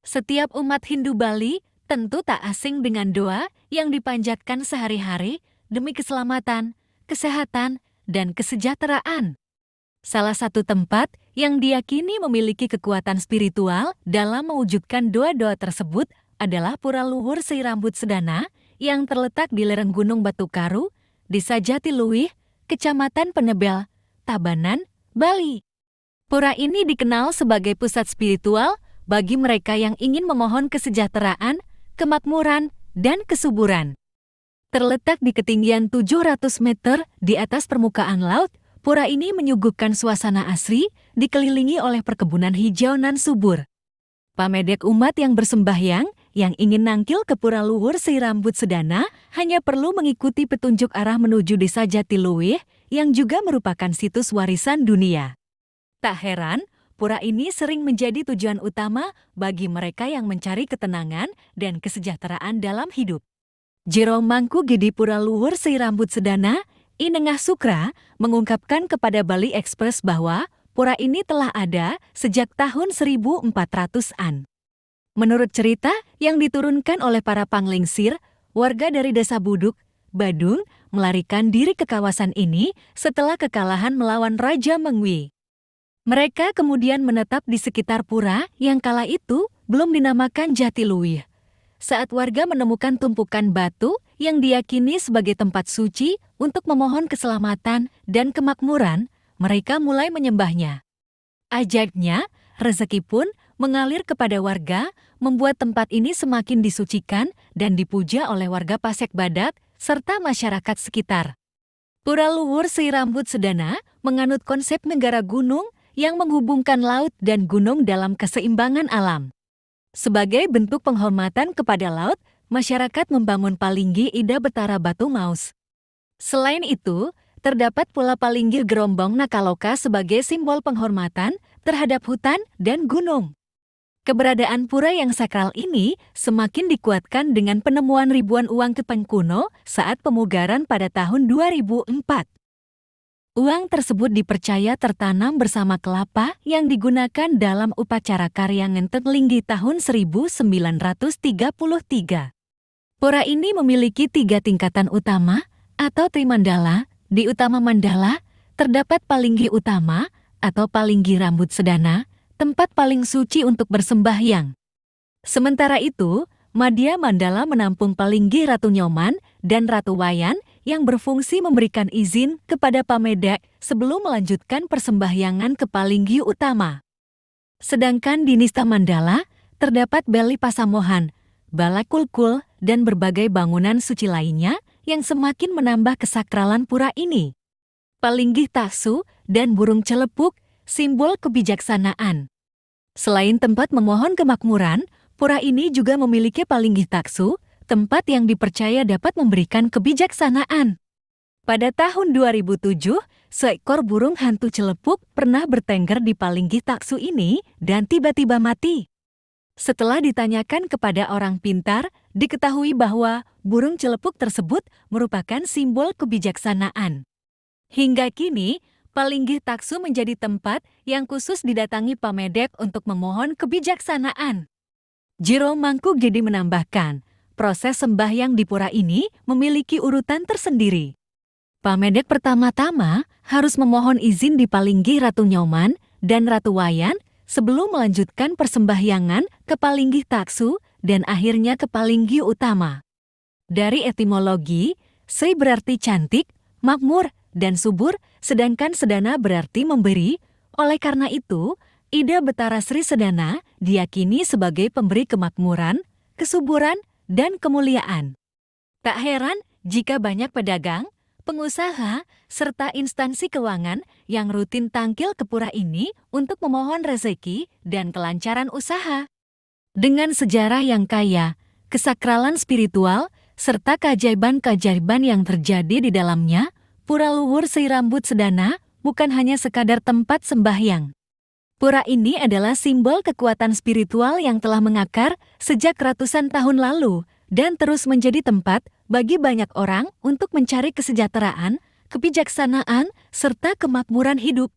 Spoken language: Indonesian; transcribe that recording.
Setiap umat Hindu Bali tentu tak asing dengan doa yang dipanjatkan sehari-hari demi keselamatan, kesehatan, dan kesejahteraan. Salah satu tempat yang diyakini memiliki kekuatan spiritual dalam mewujudkan doa-doa tersebut adalah Pura Luhur Sei Rambut Sedana yang terletak di lereng Gunung Batu Karu, Desa Jatiluwih, Kecamatan Penebel, Tabanan, Bali. Pura ini dikenal sebagai pusat spiritual bagi mereka yang ingin memohon kesejahteraan, kemakmuran, dan kesuburan. Terletak di ketinggian 700 meter di atas permukaan laut, pura ini menyuguhkan suasana asri dikelilingi oleh perkebunan hijau nan subur. Pamedek umat yang bersembahyang yang ingin nangkil ke Pura Luhur Sei Rambut Sedana hanya perlu mengikuti petunjuk arah menuju Desa Jatiluwih yang juga merupakan situs warisan dunia. Tak heran, pura ini sering menjadi tujuan utama bagi mereka yang mencari ketenangan dan kesejahteraan dalam hidup. Jero Mangku Gidi Pura Luhur Sei Rambut Sedana, Inengah Sukra, mengungkapkan kepada Bali Express bahwa pura ini telah ada sejak tahun 1400-an. Menurut cerita yang diturunkan oleh para panglingsir, warga dari Desa Buduk, Badung, melarikan diri ke kawasan ini setelah kekalahan melawan Raja Mengwi. Mereka kemudian menetap di sekitar pura yang kala itu belum dinamakan Jatiluwih. Saat warga menemukan tumpukan batu yang diyakini sebagai tempat suci untuk memohon keselamatan dan kemakmuran, mereka mulai menyembahnya. Ajaibnya, rezeki pun mengalir kepada warga, membuat tempat ini semakin disucikan dan dipuja oleh warga Pasek Badak serta masyarakat sekitar. Pura Luhur Sei Rambut Sedana menganut konsep negara gunung yang menghubungkan laut dan gunung dalam keseimbangan alam. Sebagai bentuk penghormatan kepada laut, masyarakat membangun Palinggi Ida Betara Batu Maus. Selain itu, terdapat pula Palinggi Gerombong Nakaloka sebagai simbol penghormatan terhadap hutan dan gunung. Keberadaan pura yang sakral ini semakin dikuatkan dengan penemuan ribuan uang kepeng kuno saat pemugaran pada tahun 2004. Uang tersebut dipercaya tertanam bersama kelapa yang digunakan dalam upacara karya Ngenten Linggi tahun 1933. Pura ini memiliki 3 tingkatan utama atau Trimandala. Di utama mandala, terdapat Palinggi Utama atau Palinggi Rambut Sedana, tempat paling suci untuk bersembahyang. Sementara itu, Madya Mandala menampung Palinggi Ratu Nyoman dan Ratu Wayan yang berfungsi memberikan izin kepada pamedek sebelum melanjutkan persembahyangan ke Palinggi Utama. Sedangkan di Nista Mandala terdapat Beli Pasamohan, Balakulkul, dan berbagai bangunan suci lainnya yang semakin menambah kesakralan pura ini. Palinggi Taksu dan burung celepuk, simbol kebijaksanaan. Selain tempat memohon kemakmuran, pura ini juga memiliki Palinggi Taksu, tempat yang dipercaya dapat memberikan kebijaksanaan. Pada tahun 2007, seekor burung hantu celepuk pernah bertengger di Palinggi Taksu ini dan tiba-tiba mati. Setelah ditanyakan kepada orang pintar, diketahui bahwa burung celepuk tersebut merupakan simbol kebijaksanaan. Hingga kini, Palinggi Taksu menjadi tempat yang khusus didatangi pamedek untuk memohon kebijaksanaan. Jero Mangku Gidi menambahkan, proses sembahyang di pura ini memiliki urutan tersendiri. Pamedek pertama-tama harus memohon izin di Palinggi Ratu Nyoman dan Ratu Wayan sebelum melanjutkan persembahyangan ke Palinggi Taksu dan akhirnya ke Palinggi Utama. Dari etimologi, Sei berarti cantik, makmur, dan subur, sedangkan Sedana berarti memberi. Oleh karena itu, Ida Betara Sri Sedana diyakini sebagai pemberi kemakmuran, kesuburan, dan kemuliaan. Tak heran jika banyak pedagang, pengusaha, serta instansi keuangan yang rutin tangkil ke pura ini untuk memohon rezeki dan kelancaran usaha. Dengan sejarah yang kaya, kesakralan spiritual, serta keajaiban-keajaiban yang terjadi di dalamnya, Pura Luhur Sei Rambut Sedana bukan hanya sekadar tempat sembahyang. Pura ini adalah simbol kekuatan spiritual yang telah mengakar sejak ratusan tahun lalu dan terus menjadi tempat bagi banyak orang untuk mencari kesejahteraan, kebijaksanaan, serta kemakmuran hidup.